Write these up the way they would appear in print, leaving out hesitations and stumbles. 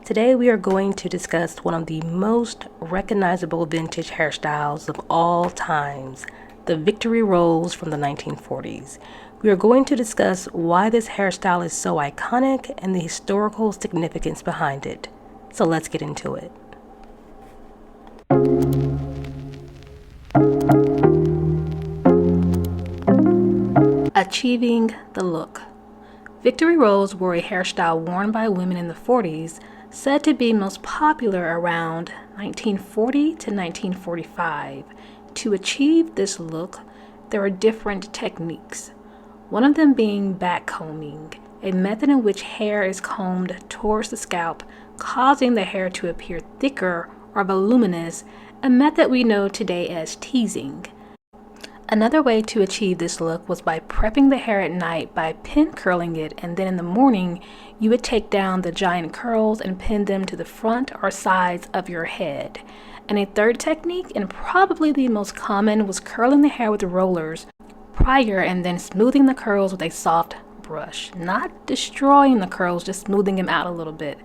Today we are going to discuss one of the most recognizable vintage hairstyles of all times, the Victory Rolls from the 1940s. We are going to discuss why this hairstyle is so iconic and the historical significance behind it. So let's get into it. Achieving the look. Victory rolls were a hairstyle worn by women in the 40s, said to be most popular around 1940 to 1945. To achieve this look, there are different techniques, one of them being backcombing, a method in which hair is combed towards the scalp, causing the hair to appear thicker or voluminous, a method we know today as teasing. Another way to achieve this look was by prepping the hair at night by pin curling it, and then in the morning you would take down the giant curls and pin them to the front or sides of your head. And a third technique, and probably the most common, was curling the hair with rollers prior and then smoothing the curls with a soft brush. Not destroying the curls, just smoothing them out a little bit.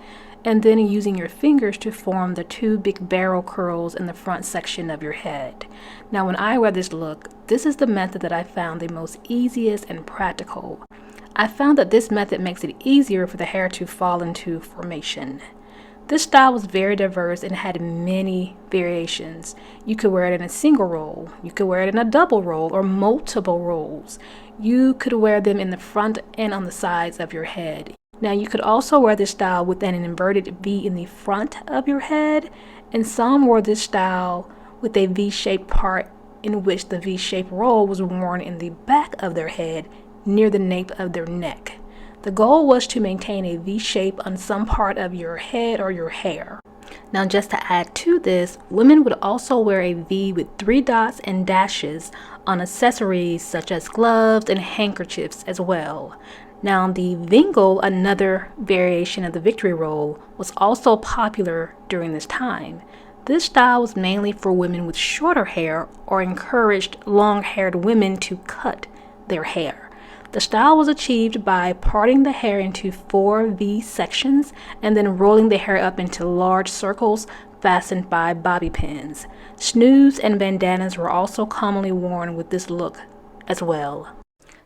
And then using your fingers to form the two big barrel curls in the front section of your head. Now when I wear this look, this is the method that I found the most easiest and practical. I found that this method makes it easier for the hair to fall into formation. This style was very diverse and had many variations. You could wear it in a single roll, you could wear it in a double roll or multiple rolls. You could wear them in the front and on the sides of your head. Now you could also wear this style with an inverted V in the front of your head, and some wore this style with a V-shaped part in which the V-shaped roll was worn in the back of their head near the nape of their neck. The goal was to maintain a V shape on some part of your head or your hair. Now just to add to this, women would also wear a V with 3 dots and dashes on accessories such as gloves and handkerchiefs as well. Now the vingle, another variation of the Victory roll, was also popular during this time. This style was mainly for women with shorter hair or encouraged long-haired women to cut their hair. The style was achieved by parting the hair into 4 V sections and then rolling the hair up into large circles fastened by bobby pins. Snoods and bandanas were also commonly worn with this look as well.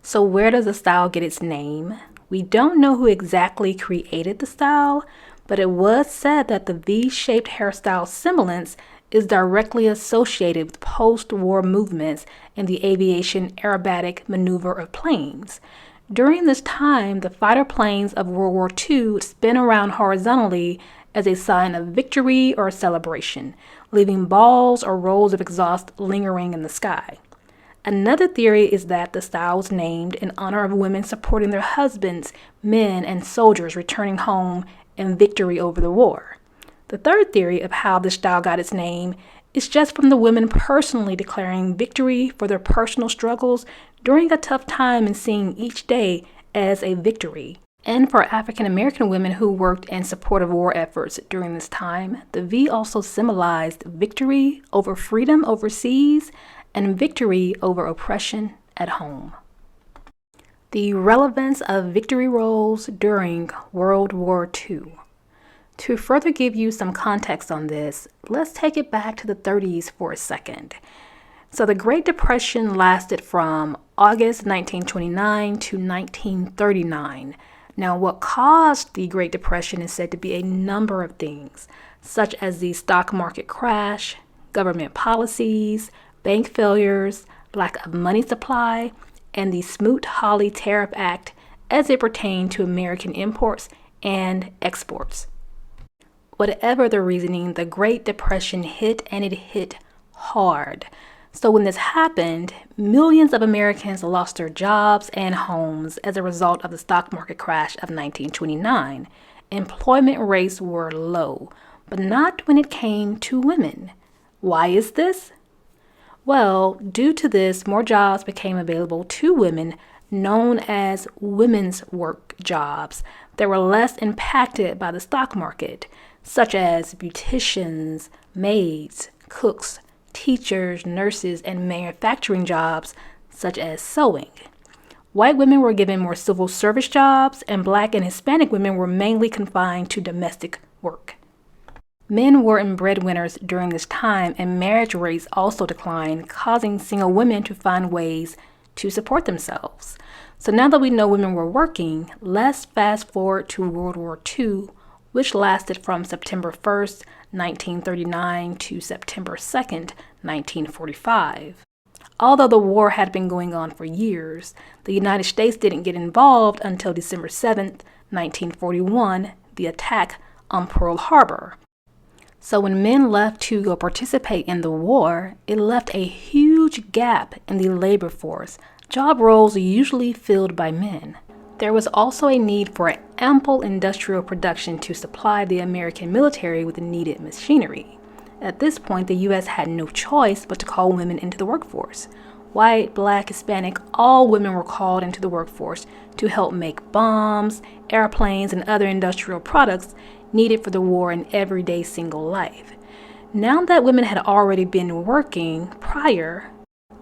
So where does the style get its name? We don't know who exactly created the style, but it was said that the V-shaped hairstyle semblance is directly associated with post-war movements in the aviation aerobatic maneuver of planes. During this time, the fighter planes of World War II would spin around horizontally as a sign of victory or celebration, leaving balls or rolls of exhaust lingering in the sky. Another theory is that the style was named in honor of women supporting their husbands, men, and soldiers returning home in victory over the war. The third theory of how this style got its name is just from the women personally declaring victory for their personal struggles during a tough time and seeing each day as a victory. And for African American women who worked in support of war efforts during this time, the V also symbolized victory over freedom overseas and victory over oppression at home. The relevance of victory rolls during World War II. To further give you some context on this, let's take it back to the 30s for a second. So the Great Depression lasted from August 1929 to 1939. Now, what caused the Great Depression is said to be a number of things, such as the stock market crash, government policies, bank failures, lack of money supply, and the Smoot-Hawley Tariff Act as it pertained to American imports and exports. Whatever the reasoning, the Great Depression hit, and it hit hard. So when this happened, millions of Americans lost their jobs and homes as a result of the stock market crash of 1929. Employment rates were low, but not when it came to women. Why is this? Well, due to this, more jobs became available to women, known as women's work jobs, that were less impacted by the stock market, such as beauticians, maids, cooks, teachers, nurses, and manufacturing jobs such as sewing. White women were given more civil service jobs, and Black and Hispanic women were mainly confined to domestic work. Men weren't breadwinners during this time, and marriage rates also declined, causing single women to find ways to support themselves. So now that we know women were working, let's fast forward to World War II, which lasted from September 1st, 1939 to September 2nd, 1945. Although the war had been going on for years, the United States didn't get involved until December 7th, 1941, the attack on Pearl Harbor. So when men left to go participate in the war, it left a huge gap in the labor force, job roles usually filled by men. There was also a need for ample industrial production to supply the American military with the needed machinery. At this point, the U.S. had no choice but to call women into the workforce. White, Black, Hispanic, all women were called into the workforce to help make bombs, airplanes, and other industrial products needed for the war in everyday single life. Now that women had already been working prior,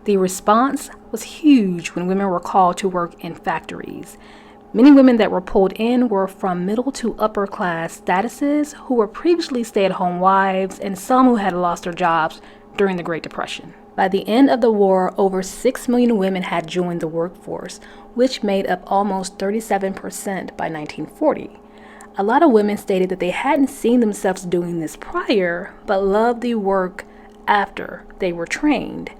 the response was huge when women were called to work in factories. Many women that were pulled in were from middle to upper class statuses who were previously stay-at-home wives, and some who had lost their jobs during the Great Depression. By the end of the war, over 6 million women had joined the workforce, which made up almost 37% by 1940. A lot of women stated that they hadn't seen themselves doing this prior, but loved the work after they were trained.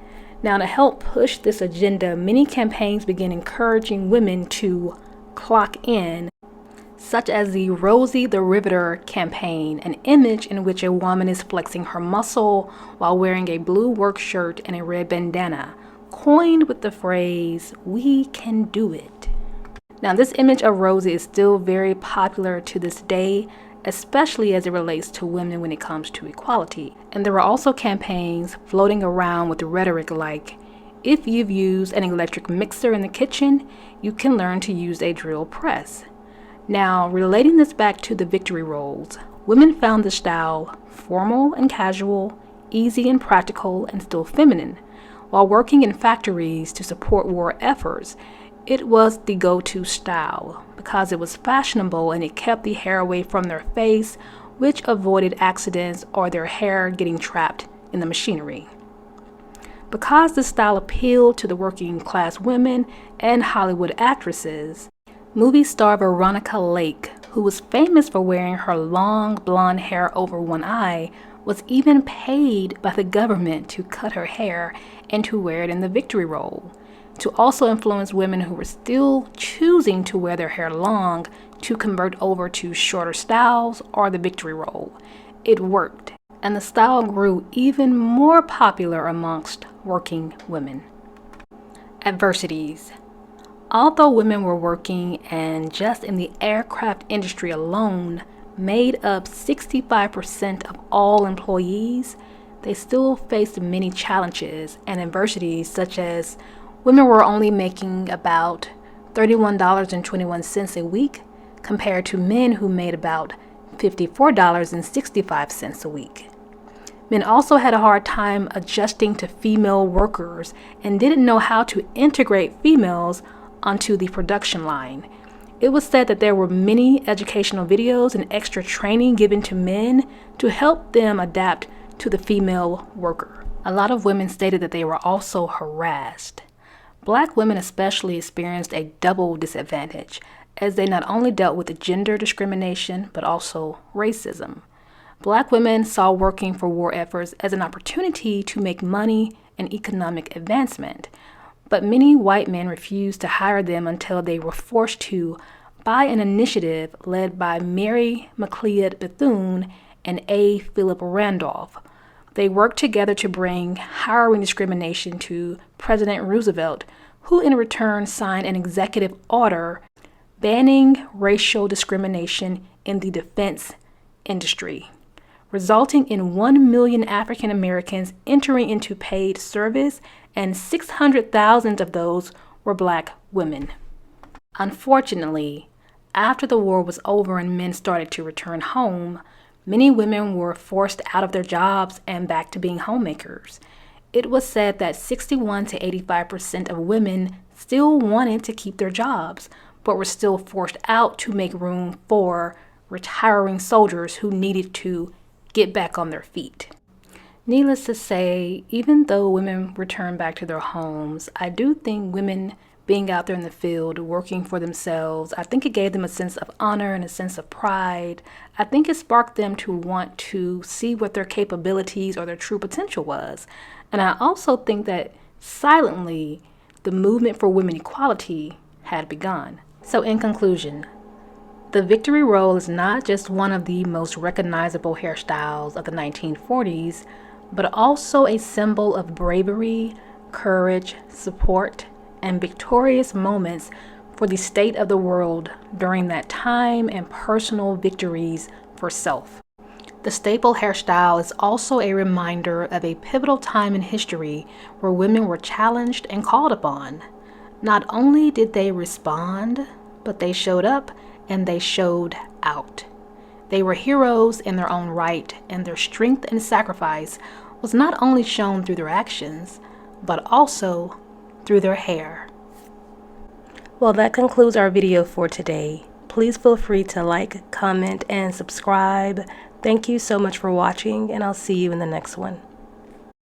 Now, to help push this agenda, many campaigns began encouraging women to clock in, such as the Rosie the Riveter campaign, an image in which a woman is flexing her muscle while wearing a blue work shirt and a red bandana, coined with the phrase, "We can do it." Now, this image of Rosie is still very popular to this day, especially as it relates to women when it comes to equality. And there are also campaigns floating around with rhetoric like, if you've used an electric mixer in the kitchen, you can learn to use a drill press. Now, relating this back to the victory roles, women found the style formal and casual, easy and practical, and still feminine. While working in factories to support war efforts, it was the go-to style because it was fashionable and it kept the hair away from their face, which avoided accidents or their hair getting trapped in the machinery. Because this style appealed to the working class women and Hollywood actresses, movie star Veronica Lake, who was famous for wearing her long blonde hair over one eye, was even paid by the government to cut her hair and to wear it in the victory role, to also influence women who were still choosing to wear their hair long to convert over to shorter styles or the victory role. It worked, and the style grew even more popular amongst working women. Adversities. Although women were working, and just in the aircraft industry alone made up 65% of all employees, they still faced many challenges and adversities, such as women were only making about $31.21 a week compared to men who made about $54.65 a week. Men also had a hard time adjusting to female workers and didn't know how to integrate females onto the production line. It was said that there were many educational videos and extra training given to men to help them adapt to the female worker. A lot of women stated that they were also harassed. Black women especially experienced a double disadvantage, as they not only dealt with gender discrimination, but also racism. Black women saw working for war efforts as an opportunity to make money and economic advancement, but many white men refused to hire them until they were forced to by an initiative led by Mary McLeod Bethune and A. Philip Randolph. They worked together to bring hiring discrimination to President Roosevelt, who in return signed an executive order banning racial discrimination in the defense industry, resulting in 1 million African Americans entering into paid service, and 600,000 of those were Black women. Unfortunately, after the war was over and men started to return home, many women were forced out of their jobs and back to being homemakers. It was said that 61 to 85% of women still wanted to keep their jobs, but were still forced out to make room for retiring soldiers who needed to get back on their feet. Needless to say, even though women returned back to their homes, I do think women being out there in the field, working for themselves, I think it gave them a sense of honor and a sense of pride. I think it sparked them to want to see what their capabilities or their true potential was. And I also think that silently, the movement for women equality had begun. So in conclusion, the victory roll is not just one of the most recognizable hairstyles of the 1940s, but also a symbol of bravery, courage, support, and victorious moments for the state of the world during that time and personal victories for self. The staple hairstyle is also a reminder of a pivotal time in history where women were challenged and called upon. Not only did they respond, but they showed up and they showed out. They were heroes in their own right, and their strength and sacrifice was not only shown through their actions, but also through their hair. Well, that concludes our video for today. Please feel free to like, comment, and subscribe. Thank you so much for watching, and I'll see you in the next one.